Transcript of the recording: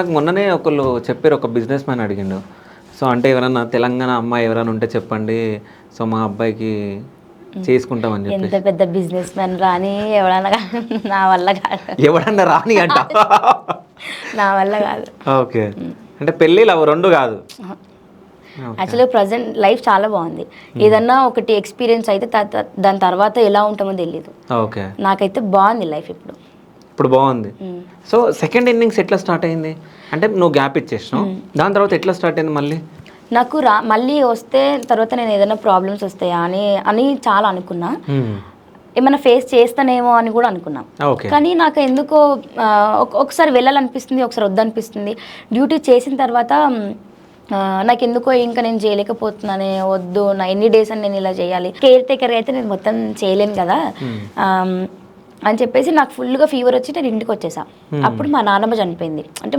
నాకు మొన్ననే ఒకళ్ళు చెప్పారు, ఒక బిజినెస్ మ్యాన్ అడిగిండు. సో అంటే ఎవరన్నా తెలంగాణ అమ్మాయి ఎవరైనా ఉంటే చెప్పండి, సో మా అబ్బాయికి చేసుకుంటామని ఎంత చెప్పేసి. పెద్ద బిజినెస్ మ్యాన్ రాని ఎవడన్నా నా వల్ల కాదు. ఎవడన్నా రాని అంట. నా వల్ల కాదు. ఓకే. అంటే పెళ్ళి లవ్ రెండు కాదు. యాక్చువల్గా ప్రజెంట్ లైఫ్ చాలా బాగుంది. ఏదన్నా ఒకటి ఎక్స్పీరియన్స్ అయితే దాని తర్వాత ఎలా ఉంటామో తెలియదు. ఓకే. నాకైతే బాగుంది లైఫ్ ఇప్పుడు. ఇప్పుడు బాగుంది. సో సెకండ్ ఇన్నింగ్స్ ఎట్లా స్టార్ట్ అయింది? అంటే నువ్వు గ్యాప్ ఇచ్చేసినావు, దాని తర్వాత ఎట్లా స్టార్ట్ అయింది మళ్ళీ? నాకు మళ్ళీ వస్తే తర్వాత నేను ఏదైనా ప్రాబ్లమ్స్ వస్తాయా అని చాలా అనుకున్నా. ఏమైనా ఫేస్ చేస్తానేమో అని కూడా అనుకున్నా. కానీ నాకు ఎందుకో ఒకసారి వెళ్ళాలనిపిస్తుంది, ఒకసారి వద్దనిపిస్తుంది. డ్యూటీ చేసిన తర్వాత నాకు ఎందుకో ఇంకా నేను చేయలేకపోతున్నానే, వద్దు నా ఎన్ని డేస్ అని నేను ఇలా చేయాలి, కేర్ టేకర్ అయితే నేను మొత్తం చేయలేను కదా అని చెప్పేసి నాకు ఫుల్గా ఫీవర్ వచ్చి నేను ఇంటికి వచ్చేసా. అప్పుడు మా నాన్నమ్మ చనిపోయింది. అంటే